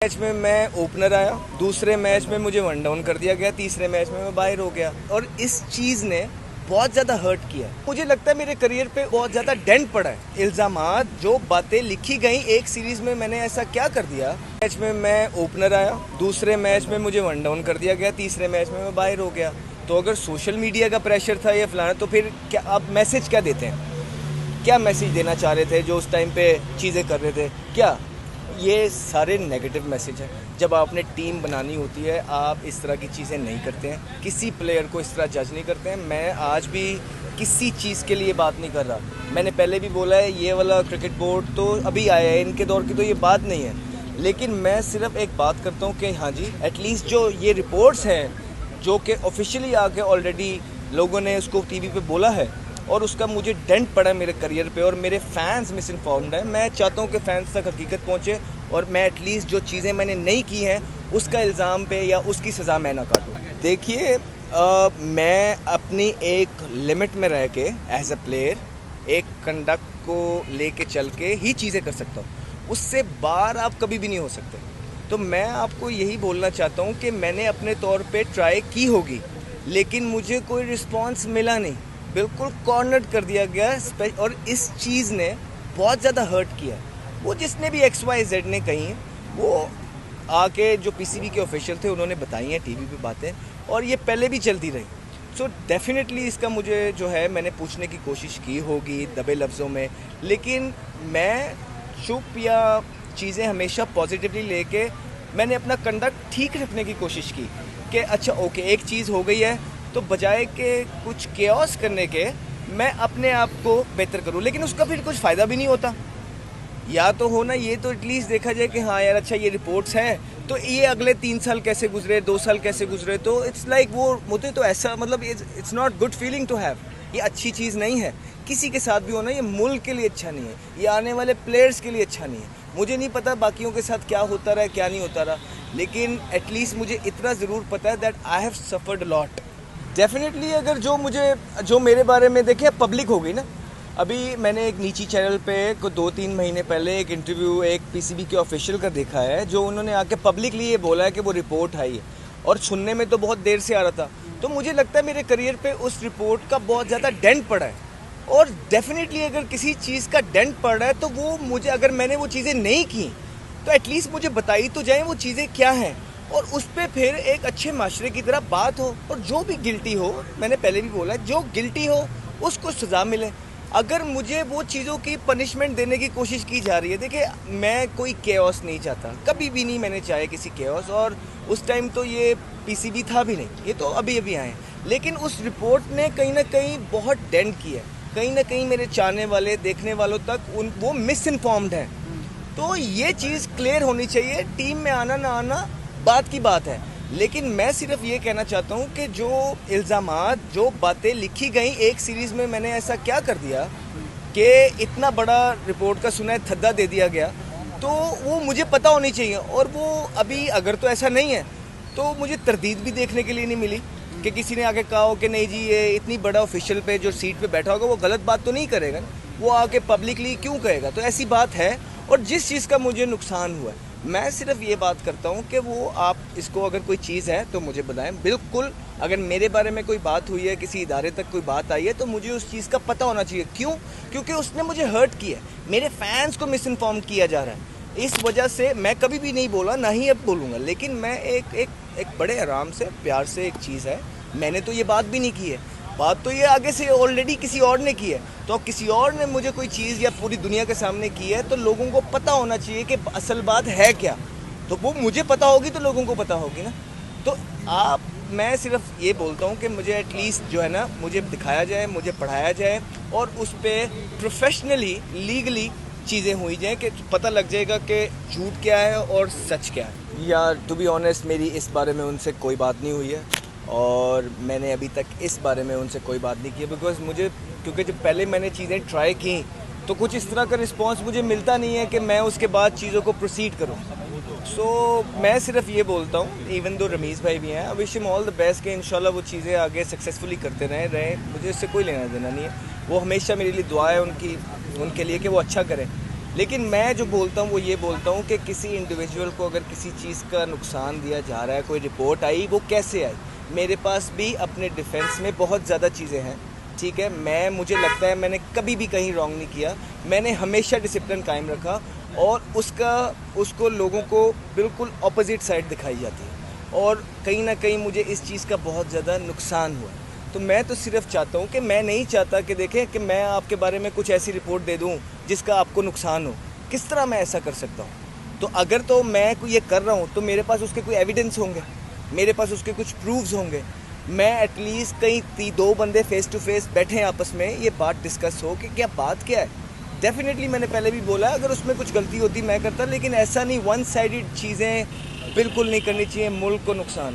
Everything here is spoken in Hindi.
मैच में मैं ओपनर आया, दूसरे मैच में मुझे वन डाउन कर दिया गया, तीसरे मैच में मैं बाहर हो गया और इस चीज़ ने बहुत ज़्यादा हर्ट किया। मुझे लगता है मेरे करियर पे बहुत ज़्यादा डेंट पड़ा है। इल्ज़ामात, जो बातें लिखी गई एक सीरीज़ में, मैंने ऐसा क्या कर दिया। मैच में मैं ओपनर आया, दूसरे मैच में मुझे वन डाउन कर दिया गया, तीसरे मैच में मैं बाहर हो गया। तो अगर सोशल मीडिया का प्रेशर था या फलाना, तो फिर क्या आप मैसेज क्या देते हैं? क्या मैसेज देना चाह रहे थे जो उस टाइम पे चीज़ें कर रहे थे? क्या ये सारे नेगेटिव मैसेज हैं। जब आपने टीम बनानी होती है, आप इस तरह की चीज़ें नहीं करते हैं, किसी प्लेयर को इस तरह जज नहीं करते हैं। मैं आज भी किसी चीज़ के लिए बात नहीं कर रहा। मैंने पहले भी बोला है, ये वाला क्रिकेट बोर्ड तो अभी आया है, इनके दौर की तो ये बात नहीं है। लेकिन मैं सिर्फ एक बात करता हूँ कि हाँ जी, एटलीस्ट जो ये रिपोर्ट्स हैं जो कि ऑफिशियली आके ऑलरेडी लोगों ने उसको टीवी पे बोला है, और उसका मुझे डेंट पड़ा है मेरे करियर पे, और मेरे फैंस मिस इन्फॉर्म्ड हैं। मैं चाहता हूँ कि फैंस तक हकीकत पहुँचे, और मैं एटलीस्ट जो चीज़ें मैंने नहीं की हैं उसका इल्ज़ाम पे या उसकी सज़ा मैं ना काटूँ। देखिए, मैं अपनी एक लिमिट में रह के एज अ प्लेयर एक कंडक्ट को लेके चल के ही चीज़ें कर सकता हूँ, उससे बाहर आप कभी भी नहीं हो सकते। तो मैं आपको यही बोलना चाहता हूँ कि मैंने अपने तौर पे ट्राई की होगी, लेकिन मुझे कोई रिस्पांस मिला नहीं, बिल्कुल कॉर्नर कर दिया गया। और इस चीज़ ने बहुत ज़्यादा हर्ट किया। वो जिसने भी XYZ ने कही हैं, वो आके जो PCB के ऑफिशियल थे उन्होंने बताई हैं टीवी पे बातें, और ये पहले भी चलती रही। सो डेफिनेटली इसका मुझे जो है मैंने पूछने की कोशिश की होगी दबे लफ्ज़ों में, लेकिन मैं चुप या चीज़ें हमेशा पॉजिटिवली लेके मैंने अपना कंडक्ट ठीक रखने की कोशिश की कि अच्छा ओके, एक चीज़ हो गई है तो बजाय के कुछ केओस करने के मैं अपने आप को बेहतर करूं, लेकिन उसका फिर कुछ फ़ायदा भी नहीं होता। या तो हो ना, ये तो एटलीस्ट देखा जाए कि हाँ यार, अच्छा ये रिपोर्ट्स हैं तो ये अगले 3 साल कैसे गुजरे, 2 साल कैसे गुजरे, तो इट्स लाइक वो मुझे तो ऐसा मतलब it's not good feeling to have. ये अच्छी चीज़ नहीं है, किसी के साथ भी होना, ये मुल्क के लिए अच्छा नहीं है, ये आने वाले प्लेयर्स के लिए अच्छा नहीं है। मुझे नहीं पता बाकियों के साथ क्या होता रहा, क्या नहीं होता रहा, लेकिन एटलीस्ट मुझे इतना ज़रूर पता है that I have suffered lot. Definitely अगर जो मेरे बारे में देखे पब्लिक हो गई ना। अभी मैंने एक नीची चैनल पे को 2-3 महीने पहले एक इंटरव्यू एक PCB के ऑफिशियल का देखा है, जो उन्होंने आके पब्लिकली ये बोला है कि वो रिपोर्ट आई है, और सुनने में तो बहुत देर से आ रहा था। तो मुझे लगता है मेरे करियर पे उस रिपोर्ट का बहुत ज़्यादा डेंट पड़ा है, और डेफिनेटली अगर किसी चीज़ का डेंट पड़ रहा है तो वो मुझे, अगर मैंने वो चीज़ें नहीं की तो एटलीस्ट मुझे बताई तो जाए वो चीज़ें क्या हैं, और उस पर फिर एक अच्छे माशरे की तरह बात हो, और जो भी गिल्टी हो, मैंने पहले भी बोला, जो गिल्टी हो उसको सज़ा मिले। अगर मुझे वो चीज़ों की पनिशमेंट देने की कोशिश की जा रही है, देखिए मैं कोई केओस नहीं चाहता, कभी भी नहीं मैंने चाहे किसी केओस, और उस टाइम तो ये PCB था भी नहीं, ये तो अभी अभी आए। लेकिन उस रिपोर्ट ने कहीं ना कहीं बहुत डेंट किया, कहीं ना कहीं मेरे चाहने वाले, देखने वालों तक वो मिस इन्फॉर्म्ड हैं। तो ये चीज़ क्लियर होनी चाहिए। टीम में आना ना आना बात की बात है, लेकिन मैं सिर्फ ये कहना चाहता हूँ कि जो इल्ज़ामात, जो बातें लिखी गई एक सीरीज़ में, मैंने ऐसा क्या कर दिया कि इतना बड़ा रिपोर्ट का सुना है थद्दा दे दिया गया, तो वो मुझे पता होनी चाहिए। और वो अभी अगर तो ऐसा नहीं है तो मुझे तरदीद भी देखने के लिए नहीं मिली कि किसी ने आके कहा हो कि नहीं जी, ये इतनी बड़ा ऑफिशियल पे जो सीट पे बैठा होगा वो गलत बात तो नहीं करेगा, वो आके पब्लिकली क्यों कहेगा। तो ऐसी बात है, और जिस चीज़ का मुझे नुकसान हुआ है, मैं सिर्फ ये बात करता हूँ कि वो आप इसको, अगर कोई चीज़ है तो मुझे बताएं। बिल्कुल, अगर मेरे बारे में कोई बात हुई है, किसी इदारे तक कोई बात आई है, तो मुझे उस चीज़ का पता होना चाहिए। क्यों? क्योंकि उसने मुझे हर्ट किया, मेरे फैंस को मिस इन्फॉर्म किया जा रहा है। इस वजह से मैं कभी भी नहीं बोला, ना ही अब बोलूँगा, लेकिन मैं एक बड़े आराम से, प्यार से, एक चीज़ है, मैंने तो ये बात भी नहीं की है, बात तो ये आगे से ऑलरेडी किसी और ने की है। तो किसी और ने मुझे कोई चीज़ या पूरी दुनिया के सामने की है, तो लोगों को पता होना चाहिए कि असल बात है क्या। तो वो मुझे पता होगी तो लोगों को पता होगी ना। तो मैं सिर्फ ये बोलता हूँ कि मुझे एटलीस्ट जो है ना, मुझे दिखाया जाए, मुझे पढ़ाया जाए, और उस पर प्रोफेशनली, लीगली चीज़ें हुई जाए कि पता लग जाएगा कि झूठ क्या है और सच क्या है। या टू बी ऑनेस्ट, मेरी इस बारे में उनसे कोई बात नहीं हुई है, और मैंने अभी तक इस बारे में उनसे कोई बात नहीं की है, बिकॉज मुझे, क्योंकि जब पहले मैंने चीज़ें ट्राई की तो कुछ इस तरह का रिस्पांस मुझे मिलता नहीं है कि मैं उसके बाद चीज़ों को प्रोसीड करूं। सो मैं सिर्फ ये बोलता हूँ, इवन दो रमीज़ भाई भी हैं, I wish him all the best कि इंशाल्लाह वो चीज़ें आगे सक्सेसफुली करते रहे। मुझे इससे कोई लेना देना नहीं है, वो हमेशा मेरे लिए दुआ है उनकी, उनके लिए कि वो अच्छा करें। लेकिन मैं जो बोलता हूँ वो ये बोलता हूँ कि किसी इंडिविजुअल को अगर किसी चीज़ का नुकसान दिया जा रहा है, कोई रिपोर्ट आई, वो कैसे आई। मेरे पास भी अपने डिफेंस में बहुत ज़्यादा चीज़ें हैं, ठीक है। मुझे लगता है मैंने कभी भी कहीं रॉन्ग नहीं किया, मैंने हमेशा डिसिप्लिन कायम रखा और उसको लोगों को बिल्कुल अपोजिट साइड दिखाई जाती है और कहीं ना कहीं मुझे इस चीज़ का बहुत ज़्यादा नुकसान हुआ। तो मैं तो सिर्फ चाहता हूँ कि मैं नहीं चाहता कि देखें कि मैं आपके बारे में कुछ ऐसी रिपोर्ट दे दूँ जिसका आपको नुकसान हो। किस तरह मैं ऐसा कर सकता हूँ? तो अगर तो मैं ये कर रहा हूँ तो मेरे पास उसके कोई एविडेंस होंगे, मेरे पास उसके कुछ प्रूफ्स होंगे। मैं एटलीस्ट कहीं दो बंदे फेस टू फेस बैठे आपस में, ये बात डिस्कस हो कि क्या बात क्या है। डेफिनेटली मैंने पहले भी बोला अगर उसमें कुछ गलती होती मैं करता, लेकिन ऐसा नहीं वन साइडेड चीज़ें बिल्कुल नहीं करनी चाहिए, मुल्क को नुकसान।